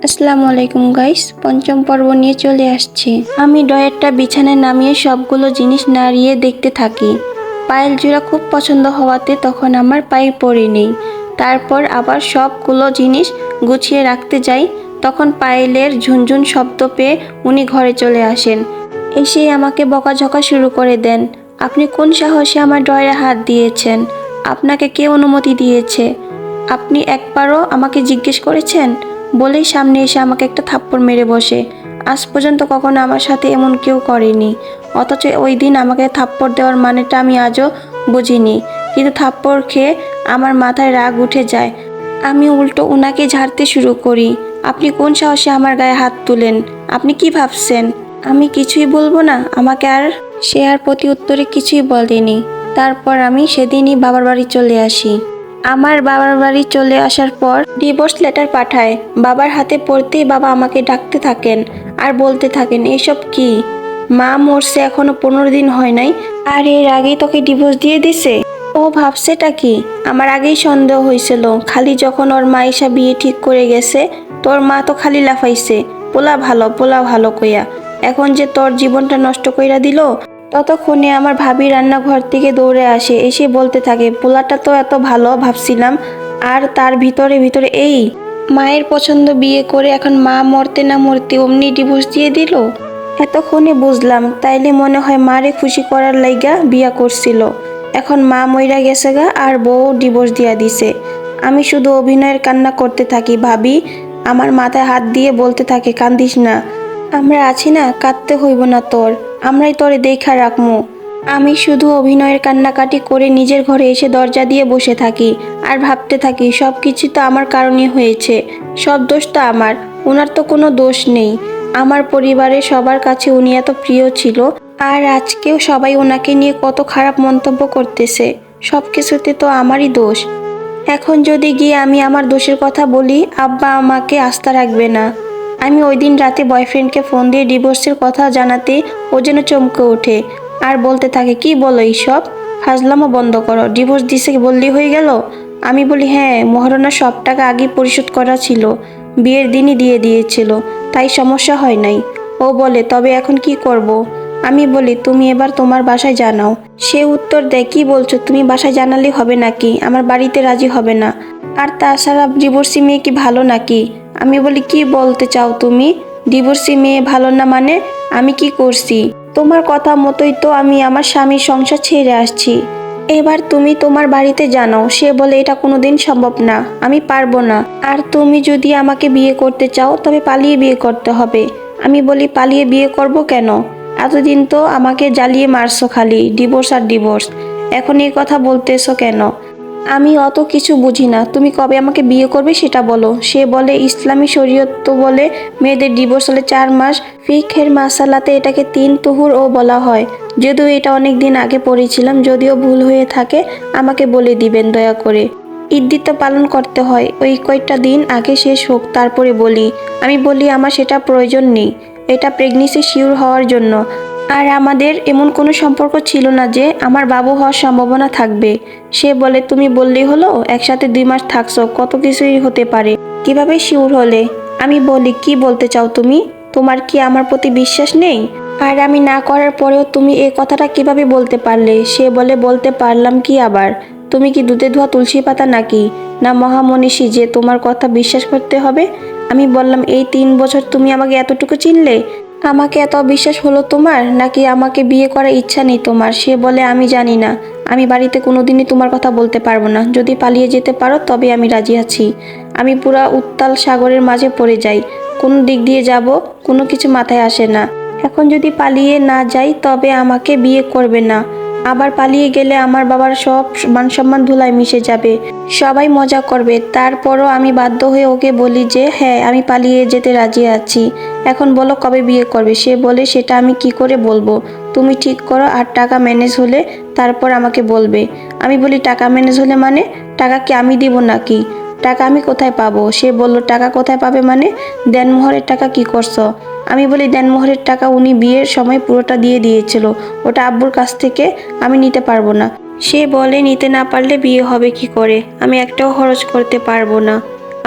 আসসালামু আলাইকুম গাইস, পঞ্চম পর্ব নিয়ে চলে আসছি। আমি ড্রয়ারটা বিছানায় নামিয়ে সবগুলো জিনিস নাড়িয়ে দেখতে থাকি। পায়েল জোড়া খুব পছন্দ হওয়াতে তখন আমার পায়ে পড়ে নেই। তারপর আবার সবগুলো জিনিস গুছিয়ে রাখতে যাই, তখন পায়েলের ঝুনঝুন শব্দ পেয়ে উনি ঘরে চলে আসেন। এসে আমাকে বকাঝকা শুরু করে দেন। আপনি কোন সাহসে আমার ড্রয়ারে হাত দিয়েছেন? আপনাকে কে অনুমতি দিয়েছে? আপনি একবারও আমাকে জিজ্ঞেস করেছেন? বলেই সামনে এসে আমাকে একটা থাপ্পড় মেরে বসে। আজ পর্যন্ত কখনো আমার সাথে এমন কেউ করেনি, অথচ ওই দিন আমাকে থাপ্পড় দেওয়ার মানেটা আমি আজও বুঝিনি। কিন্তু থাপ্পড় খেয়ে আমার মাথায় রাগ উঠে যায়। আমি উল্টো ওনাকে ঝাড়তে শুরু করি। আপনি কোন সাহসে আমার গায়ে হাত তুলেন? আপনি কি ভাবছেন আমি কিছুই বলবো না? আমাকে আর সে আর প্রতি উত্তরে কিছুই বলেনি। তারপর আমি সেদিনই বাবার বাড়ি চলে আসি। আমার বাবার বাড়ি চলে আসার পর ডিভোর্স লেটার পাঠায়। বাবার হাতে পড়তেই বাবা আমাকে ডাকতে থাকেন আর বলতে থাকেন, এসব কি? মা মরছে এখনো 15 দিন হয় নাই, আর এর আগেই তোকে ডিভোর্স দিয়ে দিছে। ও ভাবছেটা কি? আমার আগেই সন্দেহ হয়েছিল। খালি যখন ওর মা এসা বিয়ে ঠিক করে গেছে, তোর মা তো খালি লাফাইছে, পোলা ভালো কইয়া। এখন যে তোর জীবনটা নষ্ট কইরা দিল। ততক্ষণে আমার ভাবি রান্নাঘর থেকে দৌড়ে আসে, এসে বলতে থাকে, পোলাটা তো এত ভালো ভাবছিলাম, আর তার ভিতরে ভিতরে এই মায়ের পছন্দ বিয়ে করে এখন মা মরতে না মরতে অমনি ডিভোর্স দিয়ে দিল। এতক্ষণে বুঝলাম, তাইলে মনে হয় মারে খুশি করার লাইগা বিয়া করছিল। এখন মা মইরা গেছে গা, আর বউ ডিভোর্স দিয়া দিছে। আমি শুধু অভিনয়ের কান্না করতে থাকি। ভাবি আমার মাথায় হাত দিয়ে বলতে থাকে, কান্দিস না, আমরা আছি না, কাঁদতে হইব না তোর, আমরাই তোরে দেখা রাখমু। আমি শুধু অভিনয়ের কান্নাকাটি করে নিজের ঘরে এসে দরজা দিয়ে বসে থাকি আর ভাবতে থাকি, সব কিছু তো আমার কারণে হয়েছে, সব দোষ তো আমার, ওনার তো কোনো দোষ নেই। আমার পরিবারের সবার কাছে উনি এত প্রিয় ছিল, আর আজকেও সবাই ওনাকে নিয়ে কত খারাপ মন্তব্য করতেছে। সব কিছুতে তো আমারই দোষ। এখন যদি গিয়ে আমি আমার দোষের কথা বলি, আব্বা আমাকে আস্থা রাখবে না। আমি ওই দিন রাতে বয়ফ্রেন্ডকে ফোন দিয়ে ডিভোর্সের কথা জানাতে ও যেন চমকে ওঠে আর বলতে থাকে, কি বলো এইসব? ফাজলামো বন্ধ করো, ডিভোর্স দিছে বললেই হয়ে গেল? আমি বলি, হ্যাঁ, মহারণার সব টাকা আগে পরিশোধ করা ছিল, বিয়ের দিনই দিয়ে দিয়েছিল, তাই সমস্যা হয় নাই। ও বলে, তবে এখন কি করব? আমি বলি, তুমি এবার তোমার বাসায় জানাও। সে উত্তর দেয়, কি বলছো তুমি? বাসায় জানালে হবে নাকি? আমার বাড়িতে রাজি হবে না। আর তাছাড়া ডিভোর্সি মেয়ে কি ভালো নাকি? আমি বলি, কি বলতে চাও তুমি? ডিভোর্সি মেয়ে ভালো না মানে? আমি কি করছি? তোমার কথা মতোই তো আমি আমার স্বামীর সংসার ছেড়ে আসছি। এবার তুমি তোমার বাড়িতে জানাও। সে বলে, এটা কোনোদিন সম্ভব না, আমি পারবো না। আর তুমি যদি আমাকে বিয়ে করতে চাও তবে পালিয়ে বিয়ে করতে হবে। আমি বলি, পালিয়ে বিয়ে করব কেন? এতদিন তো আমাকে জ্বালিয়ে মারছো, খালি ডিভোর্স আর ডিভোর্স, এখন এই কথা বলতেছো কেন? আমি অত কিছু বুঝি না, তুমি কবে আমাকে বিয়ে করবে সেটা বলো। সে বলে, ইসলামী শরীয়ত তো বলে মেয়েদের ডিভোর্স হলে 4 মাস, ফিকহের মাসালাতে এটাকে 3 তুহুর ও বলা হয়। যদিও এটা অনেক দিন আগে পড়েছিলাম, যদিও ভুল হয়ে থাকে আমাকে বলে দিবেন দয়া করে। ঈদ তো পালন করতে হয়, ওই কয়টা দিন আগে শেষ হোক তারপরে বলি। আমি বলি, আমার সেটা প্রয়োজন নেই, এটা প্রেগনেন্সি শিওর হওয়ার জন্য। আর আমাদের এমন কোনো সম্পর্ক ছিল না যে আমার বাবু হওয়ার সম্ভাবনা থাকবে। সে বলে, তুমি বললেই হলো, একসাথে 2 মাস থাকছো, কত কিছুই হতে পারে, কিভাবে শিওর হলে? আমি বলি, কি বলতে চাও তুমি? তোমার কি আমার প্রতি বিশ্বাস নেই? আর আমি না করার পরেও তুমি এই কথাটা কিভাবে বলতে পারলে? সে বলে, বলতে পারলাম কি আবার? তুমি কি দুধে ধোয়া তুলসী পাতা নাকি, না মহামনীষী যে তোমার কথা বিশ্বাস করতে হবে? আমি বললাম, এই 3 বছর তুমি আমাকে এতটুকু চিনলে? আমাকে এত বিশ্বাস হলো তোমার, নাকি আমাকে বিয়ে করার ইচ্ছা নেই তোমার? সে বলে, আমি জানি না, আমি বাড়িতে কোনোদিনই তোমার কথা বলতে পারবো না। যদি পালিয়ে যেতে পারো তবে আমি রাজি আছি। আমি পুরা উত্তাল সাগরের মাঝে পড়ে যাই, কোন দিক দিয়ে যাব কোনো কিছু মাথায় আসে না। এখন যদি পালিয়ে না যাই তবে আমাকে বিয়ে করবে না। আবার পালিয়ে গেলে আমার বাবার সব মান সম্মান ধুলায় মিশে যাবে, সবাই মজা করবে। তারপরও আমি বাধ্য হয়ে ওকে বলি যে হ্যাঁ, আমি পালিয়ে যেতে রাজি আছি। এখন বলো, কবে বিয়ে করবে? সে বলে, সেটা আমি কি করে বলবো? তুমি ঠিক করো, আর টাকা ম্যানেজ হলে তারপর আমাকে বলবে। আমি বলি, টাকা ম্যানেজ হলে মানে? টাকা কি আমি দিব নাকি? টাকা আমি কোথায় পাবো? সে বলল, টাকা কোথায় পাবে মানে? দেনমোহরের টাকা কি করছো? আমি বলি, দেনমোহরের টাকা উনি বিয়ের সময় পুরোটা দিয়ে দিয়েছিল, ওটা আব্বুর কাছ থেকে আমি নিতে পারবো না। সে বলে, নিতে না পারলে বিয়ে হবে কি করে? আমি একটাও খরচ করতে পারবো না।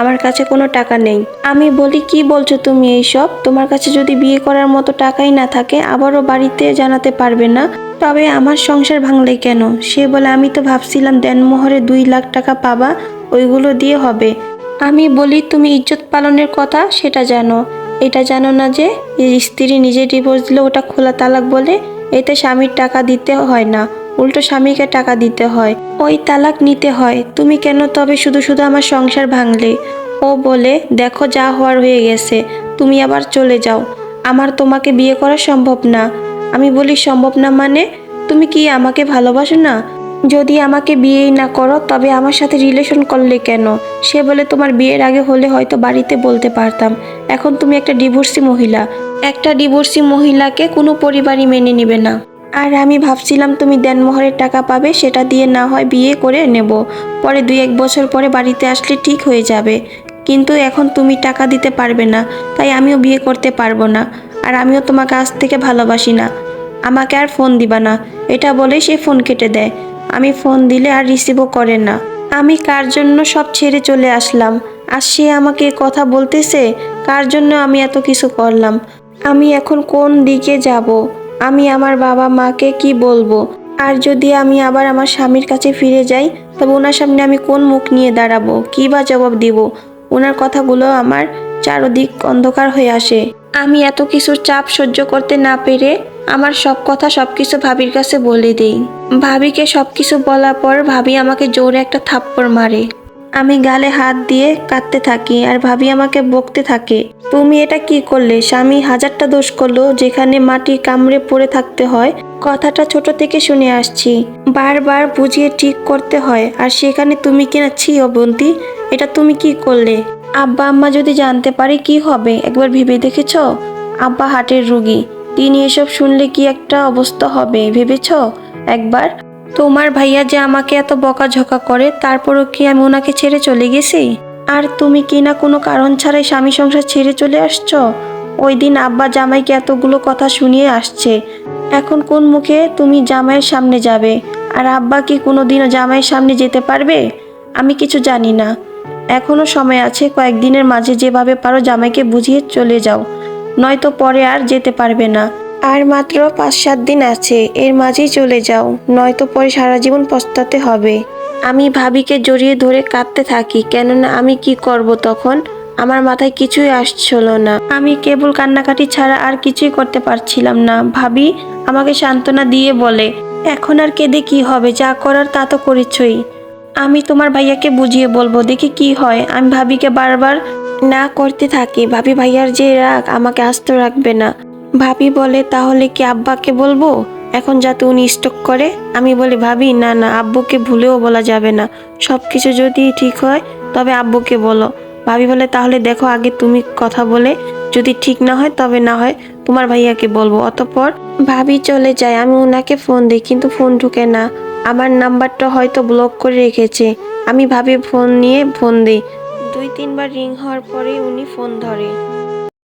আমার কাছে কোনো টাকা নেই। আমি বলি কি বলছো তুমি এইসব? তোমার কাছে যদি বিয়ে করার মতো টাকাই না থাকে আবারও বাড়িতে জানাতে পারবে না? তবে আমার সংসার ভাঙলে কেন? সে বলে আমি তো ভাবছিলাম দেনমোহরে 2 লাখ টাকা পাবা, ওইগুলো দিয়ে হবে। আমি বলি তুমি ইজ্জত পালনের কথা সেটা জানো, এটা জানো না যে স্ত্রী নিজে ডিভোর্স দিলে ওটা খোলা তালাক বলে? এতে স্বামীর টাকা দিতে হয় না, উল্টো স্বামীকে টাকা দিতে হয়, ওই তালাক নিতে হয়। তুমি কেন তবে শুধু শুধু আমার সংসার ভাঙলে? ও বলে দেখো যা হওয়ার হয়ে গেছে, তুমি আবার চলে যাও, আমার তোমাকে বিয়ে করা সম্ভব না। আমি বলি সম্ভব না মানে? তুমি কি আমাকে ভালোবাসো না? যদি আমাকে বিয়েই না করো তবে আমার সাথে রিলেশন করলে কেন? সে বলে তোমার বিয়ের আগে হলে হয়তো বাড়িতে বলতে পারতাম, এখন তুমি একটা ডিভোর্সি মহিলা, একটা ডিভোর্সি মহিলাকে কোনো পরিবারই মেনে নেবে না। আর আমি ভাবছিলাম তুমি দেনমোহরের টাকা পাবে, সেটা দিয়ে না হয় বিয়ে করে নেব, পরে 2-1 বছর পরে বাড়িতে আসলে ঠিক হয়ে যাবে। কিন্তু এখন তুমি টাকা দিতে পারবে না, তাই আমিও বিয়ে করতে পারবো না। আর আমিও তোমাকে আজ থেকে ভালোবাসি না, আমাকে আর ফোন দিবা না। এটা বলে সে ফোন কেটে দেয়। আমি ফোন দিলে আর রিসিভও করে না। আমি কার জন্য সব ছেড়ে চলে আসলাম, আর সে আমাকে কথা বলতেছে কার জন্য আমি এত কিছু করলাম। আমি এখন কোন দিকে যাব? আমি আমার বাবা মাকে কি বলবো? আর যদি আমি আবার আমার স্বামীর কাছে ফিরে যাই তবে ওনার সামনে আমি কোন মুখ নিয়ে দাঁড়াবো, কি বা জবাব দিব? ওনার কথাগুলো আমার চারদিক অন্ধকার হয়ে আসে। আমি এত কিছুর চাপ সহ্য করতে না পেরে আমার সব কথা সবকিছু ভাবির কাছে বলে দেই। ভাবিকে সবকিছু বলার পর ভাবি আমাকে জোরে একটা থাপ্পড় মারে। আমি গালে হাত দিয়ে কাঁদতে থাকি আর ভাবি আমাকে বকতে থাকে, তুমি এটা কি করলে? স্বামী হাজারটা দোষ করলো, যেখানে মাটি কামড়ে পড়ে থাকতে হয়। কথাটা ছোট থেকে শুনে আসছি, বারবার বুঝিয়ে ঠিক করতে হয়, আর সেখানে তুমি কিনা ছি অবন্তী, এটা তুমি কি করলে? আব্বা আম্মা যদি জানতে পারে কি হবে একবার ভেবে দেখেছ? আব্বা হার্টের রোগী, তিনি এসব শুনলে কি একটা অবস্থা হবে ভেবেছ একবার? তোমার ভাইয়া যে আমাকে এত বকাঝকা করে তারপরও কি আমি ওনাকে ছেড়ে চলে গেছি? আর তুমি কি না কোনো কারণ ছাড়াই স্বামী সংসার ছেড়ে চলে আসছো? ওই দিন আব্বা জামাইকে এতগুলো কথা শুনিয়ে আসছে, এখন কোন মুখে তুমি জামাইয়ের সামনে যাবে? আর আব্বা কি কোনোদিনও জামাইয়ের সামনে যেতে পারবে? আমি কিছু জানি না, এখনো সময় আছে, কয়েকদিনের মাঝে যেভাবে পারো জামাইকে বুঝিয়ে চলে যাও, নয়তো পরে আর যেতে পারবে না। আর মাত্র 5-7 দিন আছে, এর মাঝেই চলে যাও, নয়তো পরে সারা জীবন পস্তাতে হবে। আমি ভাবিকে জড়িয়ে ধরে কাঁদতে থাকি, কেননা আমি কি করব তখন? আমার মাথায় কিছুই আসছিল না, আমি কেবল কান্নাকাটি ছাড়া আর কিছুই করতে পারছিলাম না। ভাবি আমাকে সান্ত্বনা দিয়ে বলে, এখন আর কেঁদে কি হবে, যা করার তা তো করেছই। আমি তোমার ভাইয়াকে বুঝিয়ে বলবো, দেখি কি হয়। আমি ভাবিকে বারবার না করতে থাকি, ভাবি ভাইয়ার যে রাগ আমাকে আস্ত রাখবে না। ভাবি বলে তাহলে কি আব্বাকে বলবো এখন যাতে উনি স্টক করে? আমি বলি ভাবি না না, আব্বুকে ভুলেও বলা যাবে না, সবকিছু যদি ঠিক হয় তবে আব্বুকে বলো। ভাবি বলে তাহলে দেখো আগে তুমি কথা বলে, যদি ঠিক না হয় তবে না হয় তোমার ভাইয়াকে বলবো। অতঃপর ভাবি চলে যায়, আমি ওনাকে ফোন দিই কিন্তু ফোন ঢুকে না, আমার নাম্বারটা হয়তো ব্লক করে রেখেছে। আমি ভাবি ফোন নিয়ে ফোন দিই, 2-3 বার রিং হওয়ার পরে উনি ফোন ধরে।